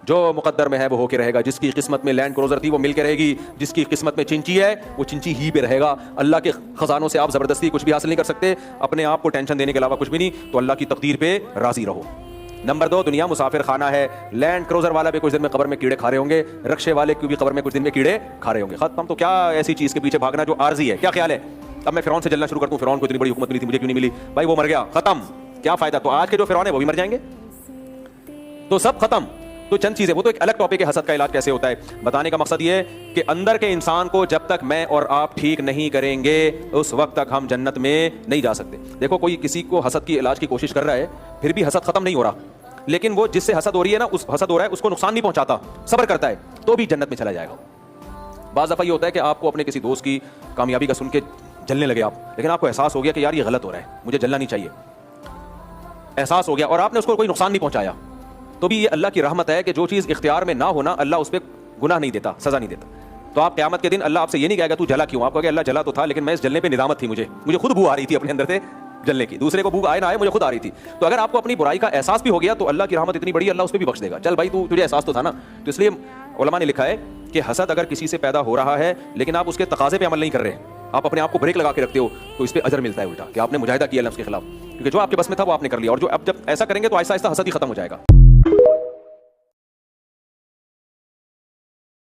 जो मुकद्दर में है वो होके रहेगा। जिसकी किस्मत में लैंड क्रूजर थी वो मिल के रहेगी, जिसकी किस्मत में चिंची है वो चिंची ही पे रहेगा। अल्लाह के खजानों से आप जबरदस्ती कुछ भी हासिल नहीं कर सकते, अपने आप को टेंशन देने के अलावा कुछ भी नहीं। तो अल्लाह की तकदीर पे राजी रहो। नंबर 2, दुनिया मुसाफिर खाना है। लैंड क्रूजर वाला भी कुछ दिन में कब्र में कीड़े खा रहे होंगे, रक्शे वाले की भी कब्र में कुछ दिन में कीड़े खा रहे होंगे। खत्म। तो क्या ऐसी चीज के पीछे भागना जो आर्जी है? क्या ख्याल है अब मैं फिरौन से जलना शुरू कर दूं, फिरौन को इतनी बड़ी हुकूमत मिली थी, मुझे क्यों नहीं मिली? भाई वो मर गया, खत्म, क्या फायदा? तो आज के जो फिरौन है वो भी मर जाएंगे, तो सब खत्म। तो चंद चीजें, वो तो एक अलग टॉपिक है, हसद का इलाज कैसे होता है। बताने का मकसद ये है कि अंदर के इंसान को जब तक मैं और आप ठीक नहीं करेंगे उस वक्त तक हम जन्नत में नहीं जा सकते। देखो, कोई किसी को हसद की इलाज की कोशिश कर रहा है, फिर भी हसद खत्म नहीं हो रहा, लेकिन वो जिससे हसद हो रही है ना, उस हसद हो रहा है उसको नुकसान नहीं पहुंचाता, सब्र करता है, तो भी जन्नत में चला जाएगा। बाज़ दफ़ा ये होता है कि आपको अपने किसी दोस्त की कामयाबी का सुन के जलने लगे आप, लेकिन आपको एहसास हो गया कि यार ये गलत हो रहा है, मुझे जलना नहीं चाहिए, एहसास हो गया, और आपने उसको कोई नुकसान नहीं पहुंचाया, तो भी ये अल्लाह की रहमत है कि जो चीज़ इख्तियार में ना होना, अल्लाह उस पर गुनाह नहीं देता, सजा नहीं देता। तो आप क़यामत के दिन अल्लाह आपसे ये नहीं कहेगा तू जला क्यों, आप कहोगे अल्लाह जला तो था, लेकिन मैं इस जलने पे निदामत थी, मुझे खुद बू आ रही थी अपने अंदर से जलने की, दूसरे को भूख आए ना आए, मुझे खुद आ रही थी। तो अगर आपको अपनी बुराई का एहसास भी हो गया तो अल्लाह की रहमत इतनी बड़ी, अल्लाह उस पर भी बख्श देगा। चल भाई, तुझे एहसास तो था ना। तो इसलिए उलमा ने लिखा है कि हसद अगर किसी से पैदा हो रहा है लेकिन आप उसके तकाजे पे अमल नहीं कर रहे, आप अपने आप को ब्रेक लगा के रखते हो, तो इस पर अजर मिलता है उल्टा कि आपने मुजाहिदा किया लफ्ज़ के खिलाफ, क्योंकि जो आपके बस में था वो आपने कर लिया। और जो अब जब ऐसा करेंगे तो आहिस्ता आहिस्ता हसद ही खत्म हो जाएगा।